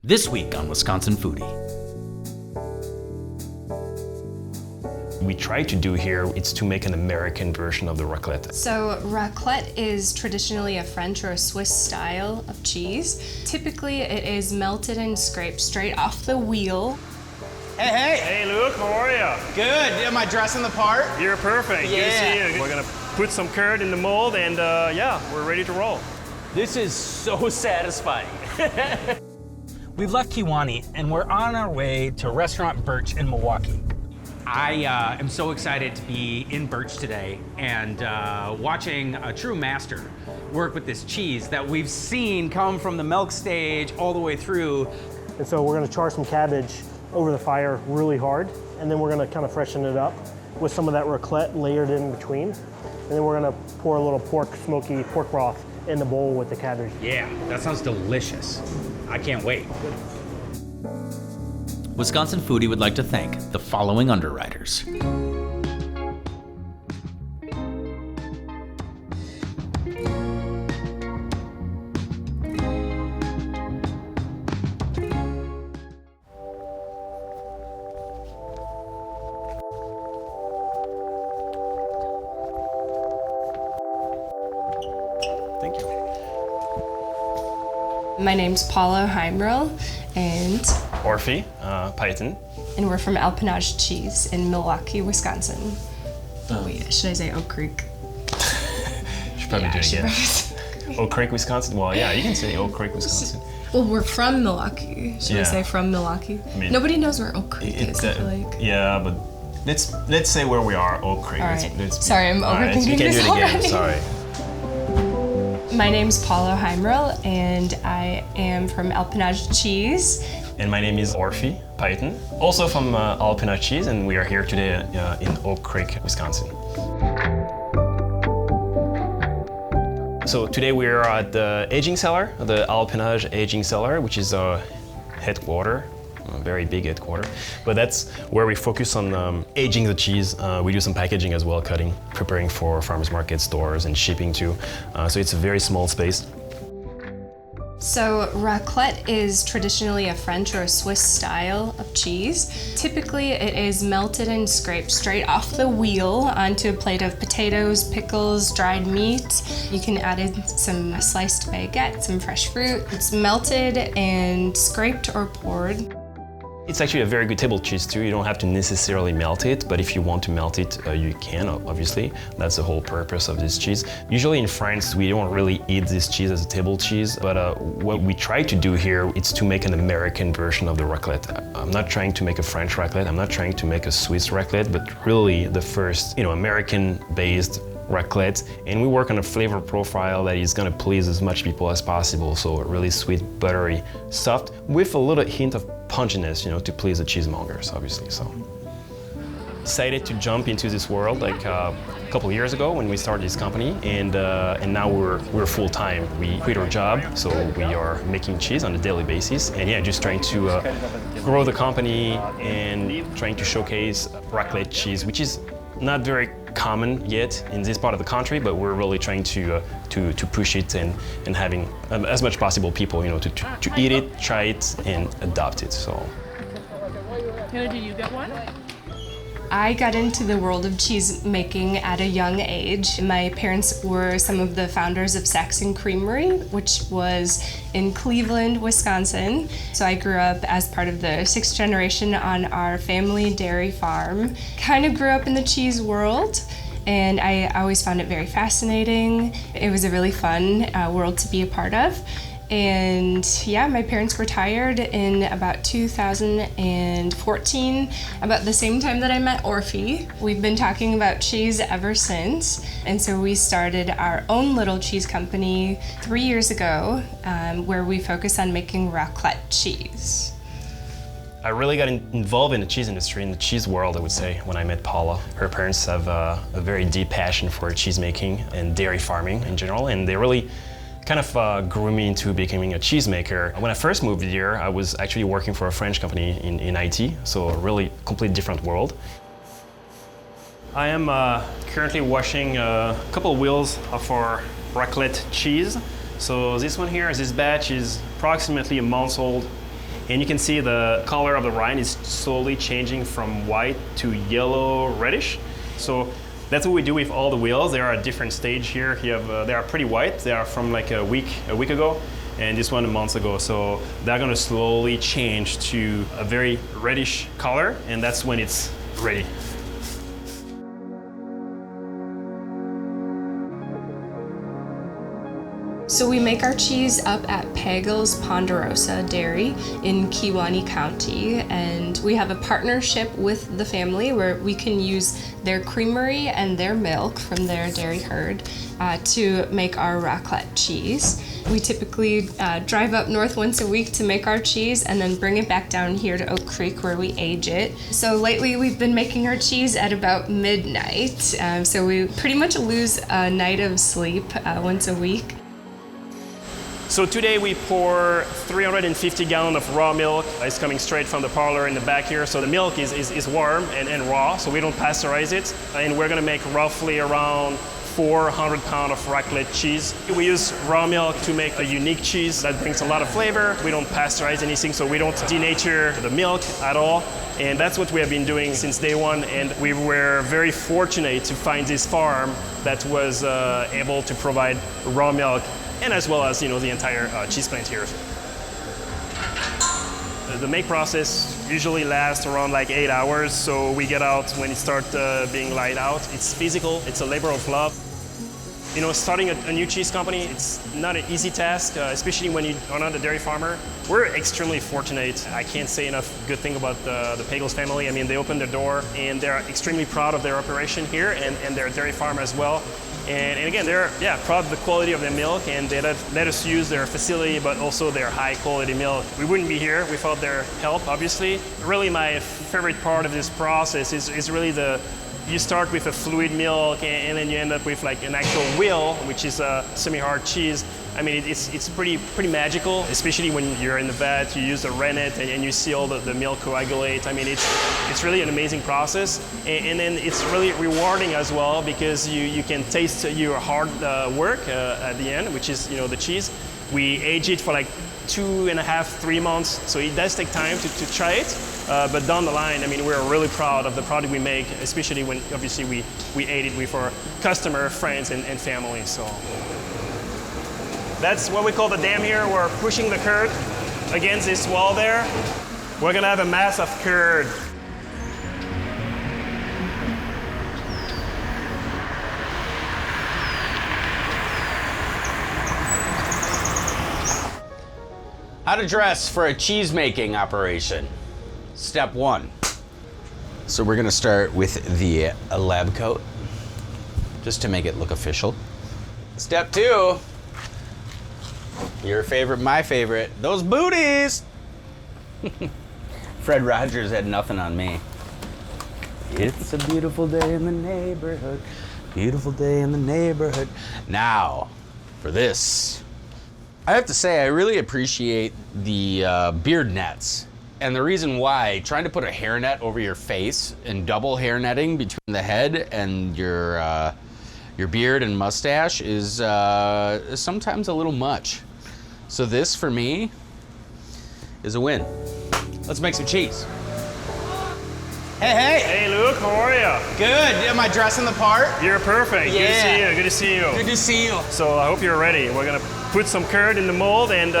This week on Wisconsin Foodie. We try to do here is to make an American version of the raclette. So raclette is traditionally a French or a Swiss style of cheese. Typically it is melted and scraped straight off the wheel. Hey! Hey Luke, how are you? Good. Am I dressing the part? You're perfect. Yeah. Good to see you. We're gonna put some curd in the mold and yeah, we're ready to roll. This is so satisfying. We've left Kewaunee and we're on our way to restaurant Birch in Milwaukee. I am so excited to be in Birch today and watching a true master work with this cheese that we've seen come from the milk stage all the way through. And so we're gonna char some cabbage over the fire really hard, and then we're gonna kind of freshen it up with some of that raclette layered in between. And then we're gonna pour a little smoky pork broth in the bowl with the cabbage. Yeah, that sounds delicious. I can't wait. Wisconsin Foodie would like to thank the following underwriters. Thank you. My name's Paula and Orphee, Python. we're from Alpinage Cheese in Milwaukee, Wisconsin. Oh wait, should I say Oak Creek? Should probably do it again. Oak Creek, Wisconsin? Well, yeah, you can say Oak Creek, Wisconsin. Well, we're from Milwaukee. Should Yeah. I say from Milwaukee? I mean, Nobody knows where Oak Creek is, I feel like. Yeah, but let's say where we are, Oak Creek. All right. Let's Sorry, I'm all right, overthinking you can this do it again, already. sorry. My name's Paula and I am from Alpinage Cheese. And my name is Orphee, Python, also from Alpinage Cheese, and we are here today in Oak Creek, Wisconsin. So today we are at the aging cellar, the Alpinage aging cellar, which is a headquarter, a very big headquarter. But that's where we focus on aging the cheese. We do some packaging as well, cutting, preparing for farmers market, stores, and shipping too. So it's a very small space. So raclette is traditionally a French or a Swiss style of cheese. Typically it is melted and scraped straight off the wheel onto a plate of potatoes, pickles, dried meat. You can add in some sliced baguette, some fresh fruit. It's melted and scraped or poured. It's actually a very good table cheese too. You don't have to necessarily melt it, but if you want to melt it, you can, obviously. That's the whole purpose of this cheese. Usually in France, we don't really eat this cheese as a table cheese, but what we try to do here is to make an American version of the raclette. I'm not trying to make a French raclette, I'm not trying to make a Swiss raclette, but really the first, American-based raclette, and we work on a flavor profile that is gonna please as much people as possible. So really sweet, buttery, soft, with a little hint of punginess, to please the cheesemongers, obviously. So decided to jump into this world like a couple of years ago when we started this company, and now we're full time. We quit our job, so we are making cheese on a daily basis, and yeah, just trying to grow the company and trying to showcase raclette cheese, which is not very common yet in this part of the country, but we're really trying to push it and having as much possible people, to eat it, try it, and adopt it. So. Taylor, do you get one? I got into the world of cheese making at a young age. My parents were some of the founders of Saxon Creamery, which was in Cleveland, Wisconsin. So I grew up as part of the sixth generation on our family dairy farm. Kind of grew up in the cheese world, and I always found it very fascinating. It was a really fun world to be a part of. And yeah, my parents retired in about 2014, about the same time that I met Orphee. We've been talking about cheese ever since. And so we started our own little cheese company 3 years ago, where we focus on making raclette cheese. I really got involved in the cheese industry, in the cheese world, I would say, when I met Paula. Her parents have a very deep passion for cheese making and dairy farming in general, and they really kind of grew me into becoming a cheesemaker. When I first moved here, I was actually working for a French company in IT, so a really completely different world. I am currently washing a couple of wheels of our raclette cheese. So this one here, this batch is approximately a month old, And you can see the color of the rind is slowly changing from white to yellow reddish. So that's what we do with all the wheels. They are at different stage here. You have, they are pretty white. They are from like a week ago, and this one a month ago. So they're gonna slowly change to a very reddish color, and that's when it's ready. So we make our cheese up at Pagel's Ponderosa Dairy in Kewaunee County, and we have a partnership with the family where we can use their creamery and their milk from their dairy herd to make our raclette cheese. We typically drive up north once a week to make our cheese and then bring it back down here to Oak Creek where we age it. So lately we've been making our cheese at about midnight, so we pretty much lose a night of sleep once a week. So today we pour 350 gallons of raw milk. It's coming straight from the parlor in the back here. So the milk is warm and raw, so we don't pasteurize it. And we're gonna make roughly around 400 pounds of raclette cheese. We use raw milk to make a unique cheese that brings a lot of flavor. We don't pasteurize anything, so we don't denature the milk at all. And that's what we have been doing since day one. And we were very fortunate to find this farm that was able to provide raw milk, and as well as, you know, the entire cheese plant here. The make process usually lasts around like 8 hours, so we get out when it starts being light out. It's physical, it's a labor of love. You know, starting a new cheese company, it's not an easy task, especially when you are not a dairy farmer. We're extremely fortunate. I can't say enough good thing about the Pagel's family. I mean, they opened their door and they're extremely proud of their operation here and their dairy farm as well. And again, they're proud of the quality of their milk, and they let us use their facility, but also their high quality milk. We wouldn't be here without their help, obviously. Really, my favorite part of this process is really you start with a fluid milk, and then you end up with like an actual wheel, which is a semi-hard cheese. I mean, it's pretty magical, especially when you're in the vat, you use the rennet and you see all the milk coagulate. I mean, it's really an amazing process. And then it's really rewarding as well, because you can taste your hard work at the end, which is, you know, the cheese. We age it for like 2.5, 3 months, so it does take time to try it. But down the line, I mean, we're really proud of the product we make, especially when obviously we ate it with our customer, friends, and family. So that's what we call the dam here. We're pushing the curd against this wall there. We're gonna have a mass of curd. How to dress for a cheese-making operation. Step 1. So we're gonna start with the lab coat, just to make it look official. Step 2. Your favorite, my favorite, those booties! Fred Rogers had nothing on me. It's a beautiful day in the neighborhood. Beautiful day in the neighborhood. Now, for this. I have to say, I really appreciate the beard nets. And the reason why, trying to put a hairnet over your face and double hair netting between the head and your beard and mustache is sometimes a little much. So this, for me, is a win. Let's make some cheese. Hey. Hey, Luke, how are you? Good. Am I dressing the part? You're perfect. Yeah. Good to see you. Good to see you. So I hope you're ready. We're gonna put some curd in the mold, and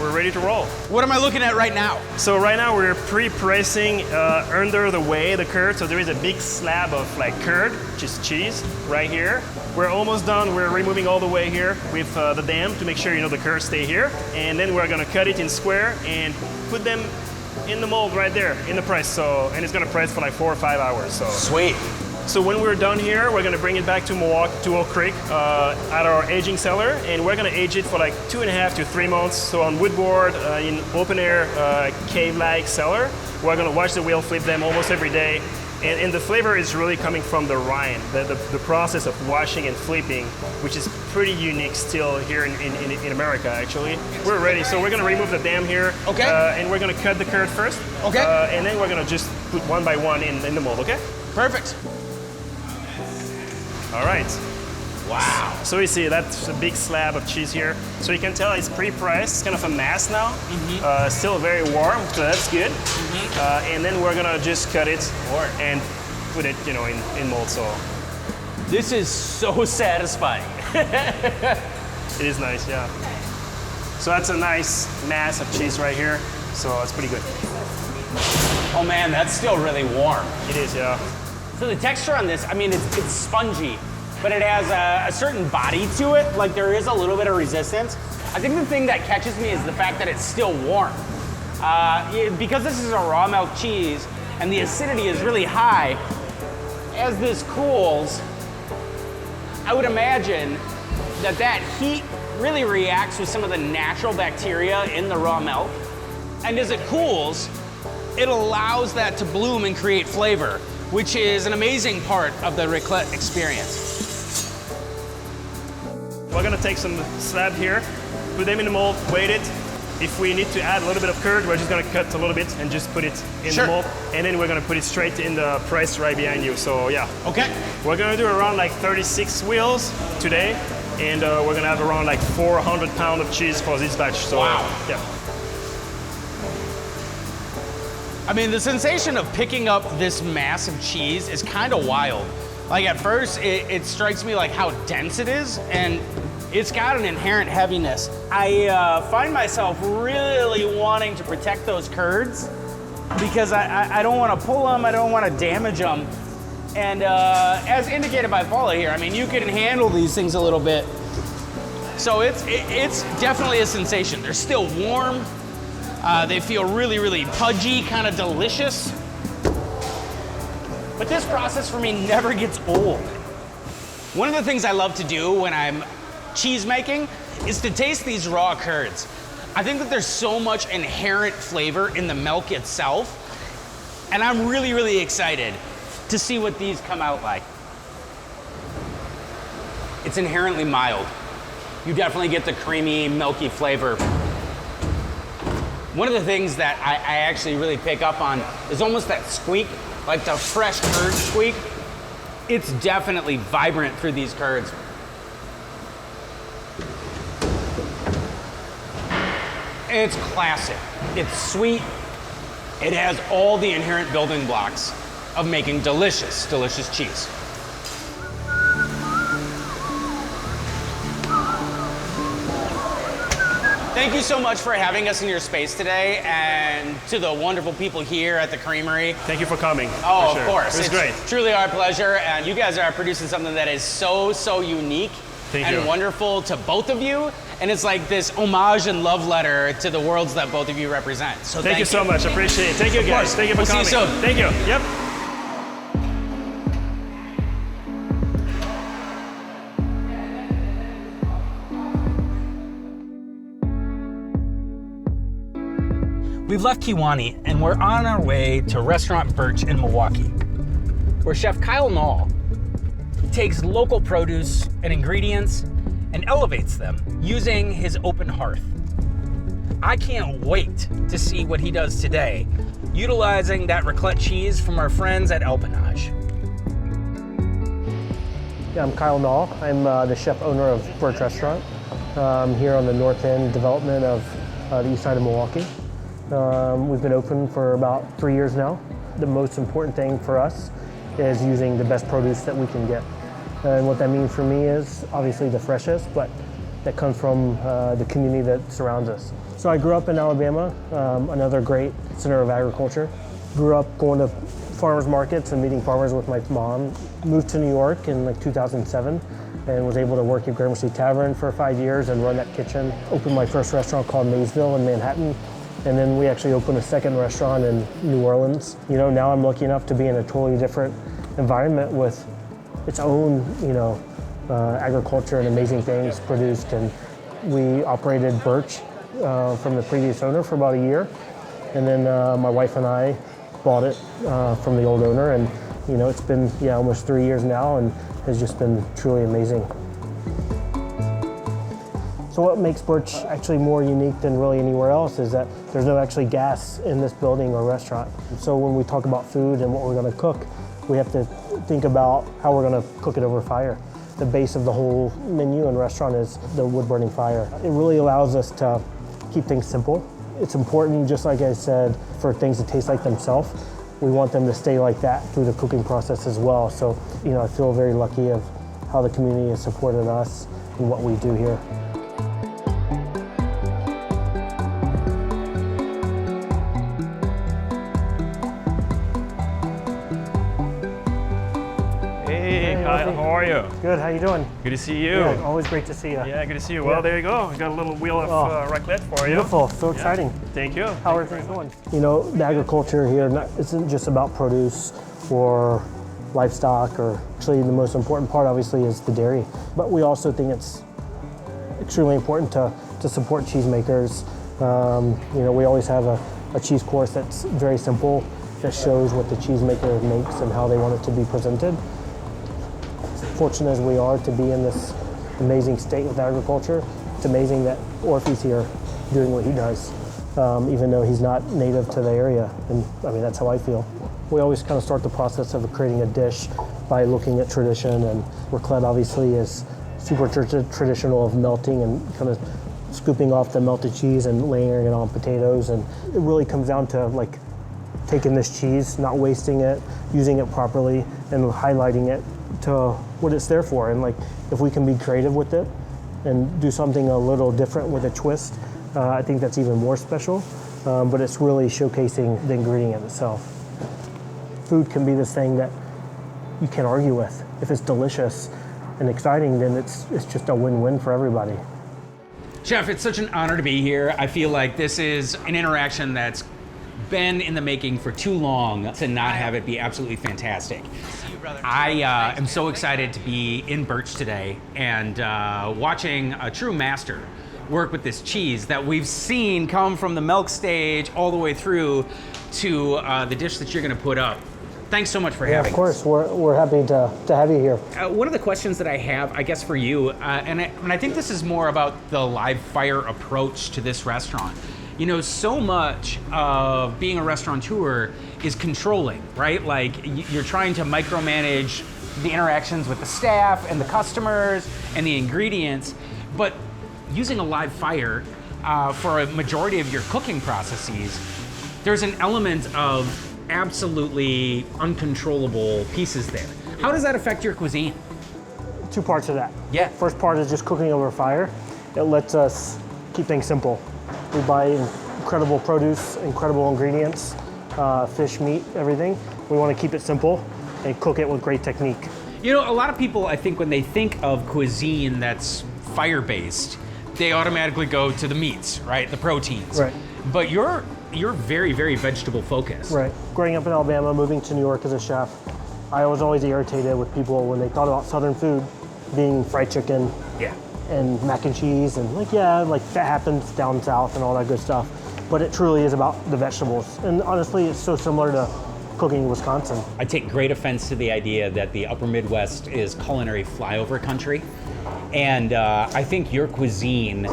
we're ready to roll. What am I looking at right now? So right now we're pre-pressing under the whey the curd. So there is a big slab of like curd, which is cheese, right here. We're almost done. We're removing all the whey here with the dam to make sure, you know, the curd stay here. And then we're gonna cut it in square and put them in the mold right there in the press. So, and it's gonna press for like 4 or 5 hours. So Sweet. So when we're done here, we're gonna bring it back to Milwaukee, to Oak Creek, at our aging cellar, and we're gonna age it for like 2.5 to 3 months. So on wood board, in open air, cave-like cellar, we're gonna watch the wheel flip them almost every day. And the flavor is really coming from the rind, the process of washing and flipping, which is pretty unique still here in America, actually. We're ready, so we're gonna remove the dam here. Okay. And we're gonna cut the curd first. Okay. And then we're gonna just put one by one in the mold, okay? Perfect. All right. Wow. So you see that's a big slab of cheese here. So you can tell it's pre-priced. It's kind of a mass now. Still very warm, so that's good. And then we're gonna just cut it and put it, you know, in mold. So This is so satisfying. it is nice, yeah. So that's a nice mass of cheese right here. So it's pretty good. Oh man, that's still really warm. It is, yeah. So the texture on this, I mean, it's spongy, but it has a certain body to it. Like there is a little bit of resistance. I think the thing that catches me is the fact that it's still warm. Because this is a raw milk cheese and the acidity is really high, as this cools, I would imagine that heat really reacts with some of the natural bacteria in the raw milk. And as it cools, it allows that to bloom and create flavor, which is an amazing part of the raclette experience. We're gonna take some slab here, put them in the mold, weight it. If we need to add a little bit of curd, we're just gonna cut a little bit and just put it in the mold. And then we're gonna put it straight in the press right behind you, so yeah. Okay. We're gonna do around like 36 wheels today, and we're gonna have around like 400 pounds of cheese for this batch, so wow. Yeah. I mean, the sensation of picking up this mass of cheese is kind of wild. Like at first, it strikes me like how dense it is, and it's got an inherent heaviness. I find myself really wanting to protect those curds because I don't want to pull them, I don't want to damage them. And as indicated by Paula here, I mean, you can handle these things a little bit. So it's definitely a sensation. They're still warm. They feel really, really pudgy, kind of delicious. But this process for me never gets old. One of the things I love to do when I'm cheese making is to taste these raw curds. I think that there's so much inherent flavor in the milk itself, and I'm really, really excited to see what these come out like. It's inherently mild. You definitely get the creamy, milky flavor. One of the things that I actually really pick up on is almost that squeak, like the fresh curd squeak. It's definitely vibrant through these curds. It's classic. It's sweet. It has all the inherent building blocks of making delicious, delicious cheese. Thank you so much for having us in your space today, and to the wonderful people here at the creamery. Thank you for coming. Oh, for sure. Of course. It's great. Truly our pleasure, and you guys are producing something that is so, so unique and wonderful to both of you. And it's like this homage and love letter to the worlds that both of you represent. So thank you so much. I appreciate it. Thank you, guys. Thank you for coming. See you soon. Thank you. Yep. We've left Kewaunee and we're on our way to restaurant Birch in Milwaukee, where Chef Kyle Nall takes local produce and ingredients and elevates them using his open hearth. I can't wait to see what he does today, utilizing that raclette cheese from our friends at Alpinage. Yeah, I'm Kyle Nall. I'm the chef owner of Birch Restaurant here on the north end development of the east side of Milwaukee. We've been open for about 3 years now. The most important thing for us is using the best produce that we can get. And what that means for me is obviously the freshest, but that comes from the community that surrounds us. So I grew up in Alabama, another great center of agriculture. Grew up going to farmers markets and meeting farmers with my mom. Moved to New York in like 2007 and was able to work at Gramercy Tavern for 5 years and run that kitchen. Opened my first restaurant called Maysville in Manhattan. And then we actually opened a second restaurant in New Orleans. You know, now I'm lucky enough to be in a totally different environment with its own, agriculture and amazing things produced. And we operated Birch from the previous owner for about a year. And then my wife and I bought it from the old owner. And, it's been, almost 3 years now and has just been truly amazing. So what makes Birch actually more unique than really anywhere else is that there's no actually gas in this building or restaurant. So when we talk about food and what we're going to cook, we have to think about how we're going to cook it over fire. the base of the whole menu and restaurant is the wood-burning fire. It really allows us to keep things simple. It's important, just like I said, for things to taste like themselves. We want them to stay like that through the cooking process as well. So, I feel very lucky of how the community has supported us and what we do here. How are you? Good, how you doing? Good to see you. Yeah, always great to see you. Yeah, good to see you. Well, there you go. We got a little wheel of raclette for you. Beautiful, so exciting. Thank you. How are things going? The agriculture here isn't just about produce or livestock, or actually the most important part obviously is the dairy. But we also think it's extremely important to support cheesemakers. We always have a cheese course that's very simple, that shows what the cheesemaker makes and how they want it to be presented. Fortunate as we are to be in this amazing state with agriculture, it's amazing that Orphee's here doing what he does, even though he's not native to the area. And that's how I feel. We always kind of start the process of creating a dish by looking at tradition, and raclette obviously is super traditional of melting and kind of scooping off the melted cheese and layering it on potatoes. And it really comes down to taking this cheese, not wasting it, using it properly, and highlighting it to what it's there for. And if we can be creative with it and do something a little different with a twist, I think that's even more special. But it's really showcasing the ingredient itself. Food can be this thing that you can't argue with. If it's delicious and exciting, then it's just a win-win for everybody. Chef, it's such an honor to be here. I feel like this is an interaction that's been in the making for too long to not have it be absolutely fantastic. I am so excited to be in Birch today and watching a true master work with this cheese that we've seen come from the milk stage all the way through to the dish that you're going to put up. Thanks so much for having us. Of course, we're happy to have you here. One of the questions that I have, I guess for you, and I think this is more about the live fire approach to this restaurant. So much of being a restaurateur is controlling, right? You're trying to micromanage the interactions with the staff and the customers and the ingredients, but using a live fire for a majority of your cooking processes, there's an element of absolutely uncontrollable pieces there. How does that affect your cuisine? Two parts of that. Yeah. First part is just cooking over fire. It lets us keep things simple. We buy incredible produce, incredible ingredients, fish, meat, everything. We want to keep it simple and cook it with great technique. A lot of people, I think, when they think of cuisine that's fire-based, they automatically go to the meats, right? The proteins. Right. But you're very, very vegetable focused. Right. Growing up in Alabama, moving to New York as a chef, I was always irritated with people when they thought about Southern food being fried chicken. Yeah. And mac and cheese, and that happens down south and all that good stuff. But it truly is about the vegetables. And honestly, it's so similar to cooking in Wisconsin. I take great offense to the idea that the upper Midwest is culinary flyover country. And I think your cuisine,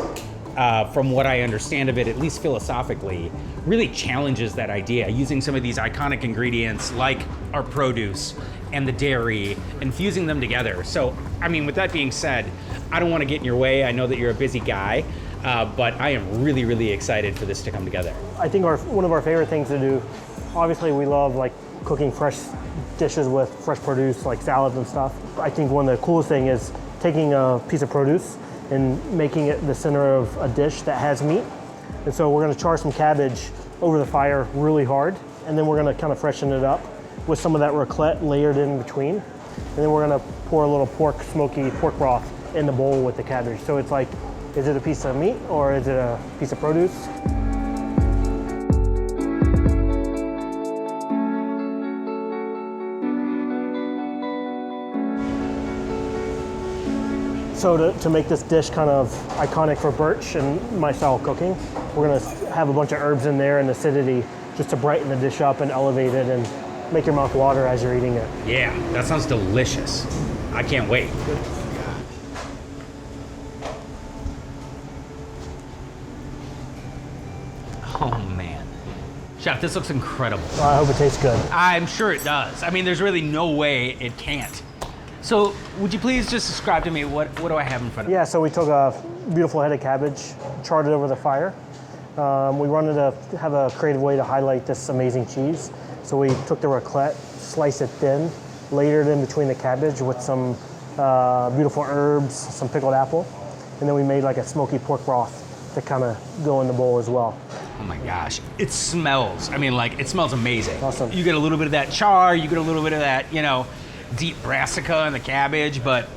from what I understand of it, at least philosophically, really challenges that idea, using some of these iconic ingredients like our produce and the dairy and fusing them together. So, with that being said, I don't want to get in your way. I know that you're a busy guy, but I am really, really excited for this to come together. I think one of our favorite things to do, obviously we love cooking fresh dishes with fresh produce, like salads and stuff. I think one of the coolest thing is taking a piece of produce and making it the center of a dish that has meat. And so we're going to char some cabbage over the fire really hard, and then we're going to kind of freshen it up with some of that raclette layered in between. And then we're going to pour a little smoky pork broth in the bowl with the cabbage. So it's is it a piece of meat or is it a piece of produce? So to make this dish kind of iconic for Birch and my style of cooking, we're gonna have a bunch of herbs in there and acidity just to brighten the dish up and elevate it and make your mouth water as you're eating it. Yeah, that sounds delicious. I can't wait. Oh man. Chef, this looks incredible. Well, I hope it tastes good. I'm sure it does. There's really no way it can't. So would you please just describe to me what do I have in front of me? Yeah, so we took a beautiful head of cabbage, charred it over the fire. We wanted to have a creative way to highlight this amazing cheese. So we took the raclette, sliced it thin, layered it in between the cabbage with some beautiful herbs, some pickled apple, and then we made like a smoky pork broth to kind of go in the bowl as well. Oh my gosh, it smells. I mean, like, it smells amazing. Awesome. You get a little bit of that char, you get a little bit of that, you know, deep brassica in the cabbage, but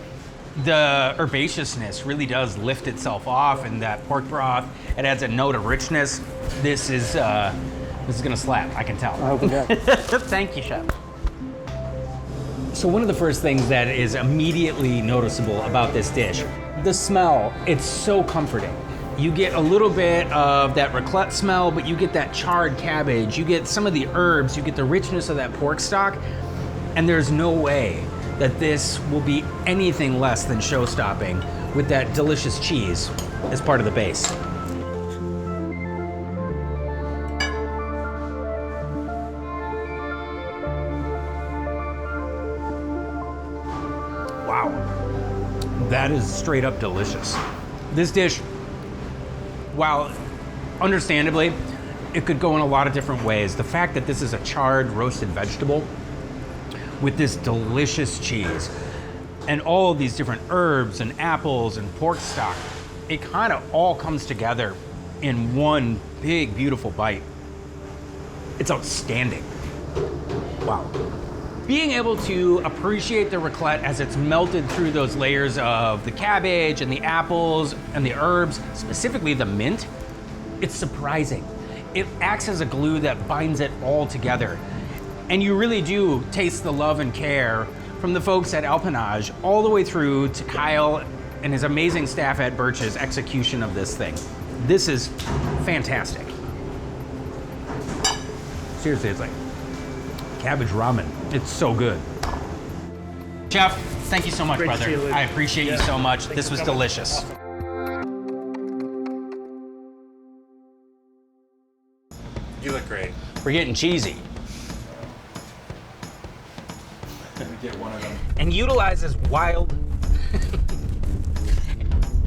the herbaceousness really does lift itself off, and that pork broth, it adds a note of richness. This is gonna slap, I can tell. I hope it does. Thank you, chef. So one of the first things that is immediately noticeable about this dish, the smell, it's so comforting. You get a little bit of that raclette smell, but you get that charred cabbage, you get some of the herbs, you get the richness of that pork stock, and there's no way that this will be anything less than show-stopping with that delicious cheese as part of the base. Wow, that is straight up delicious. This dish, while understandably, it could go in a lot of different ways. The fact that this is a charred roasted vegetable with this delicious cheese and all of these different herbs and apples and pork stock, it kind of all comes together in one big, beautiful bite. It's outstanding. Wow. Being able to appreciate the raclette as it's melted through those layers of the cabbage and the apples and the herbs, specifically the mint, it's surprising. It acts as a glue that binds it all together. And you really do taste the love and care from the folks at Alpinage all the way through to Kyle and his amazing staff at Birch's execution of this thing. This is fantastic. Seriously, it's like cabbage ramen. It's so good. Chef, thank you so much, Great to brother. see you, Luke. I appreciate you so much. Thanks This for was coming. delicious. You look great. We're getting cheesy. Get one of them. And utilizes wild.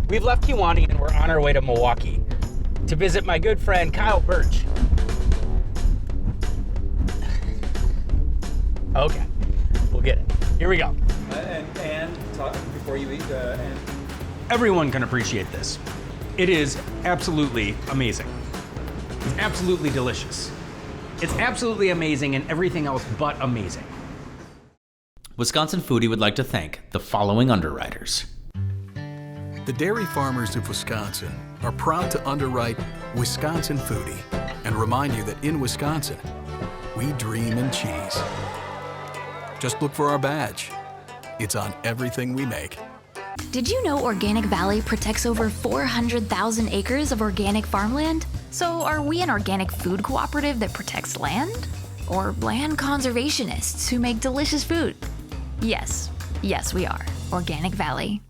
We've left Kewaunee and we're on our way to Milwaukee to visit my good friend Kyle Birch. Okay, we'll get it. Here we go. And talk before you eat. And Everyone can appreciate this. It is absolutely amazing. It's absolutely delicious. It's absolutely amazing and everything else but amazing. Wisconsin Foodie would like to thank the following underwriters. The dairy farmers of Wisconsin are proud to underwrite Wisconsin Foodie and remind you that in Wisconsin, we dream in cheese. Just look for our badge. It's on everything we make. Did you know Organic Valley protects over 400,000 acres of organic farmland? So are we an organic food cooperative that protects land? Or land conservationists who make delicious food? Yes, we are. Organic Valley.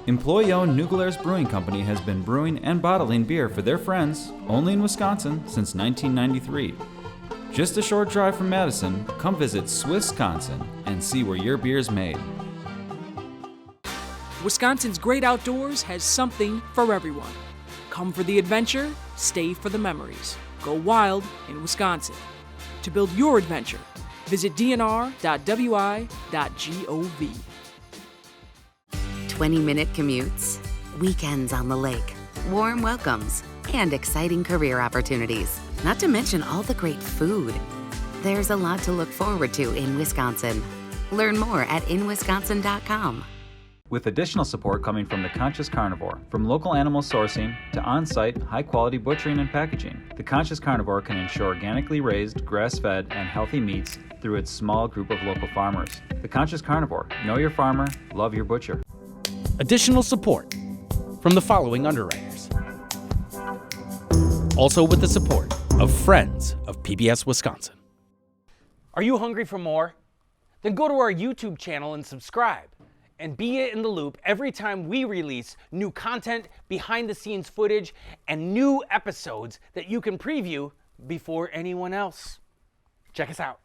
Employee-owned New Glarus Brewing Company has been brewing and bottling beer for their friends only in Wisconsin since 1993. Just a short drive from Madison, come visit Swissconsin and see where your beer's made. Wisconsin's great outdoors has something for everyone. Come for the adventure, stay for the memories. Go wild in Wisconsin. To build your adventure, visit dnr.wi.gov. 20-minute commutes, weekends on the lake, warm welcomes, and exciting career opportunities. Not to mention all the great food. There's a lot to look forward to in Wisconsin. Learn more at inwisconsin.com. With additional support coming from The Conscious Carnivore. From local animal sourcing to on-site, high-quality butchering and packaging, The Conscious Carnivore can ensure organically raised, grass-fed, and healthy meats through its small group of local farmers. The Conscious Carnivore. Know your farmer, love your butcher. Additional support from the following underwriters. Also with the support of Friends of PBS Wisconsin. Are you hungry for more? Then go to our YouTube channel and subscribe. And be in the loop every time we release new content, behind-the-scenes footage, and new episodes that you can preview before anyone else. Check us out.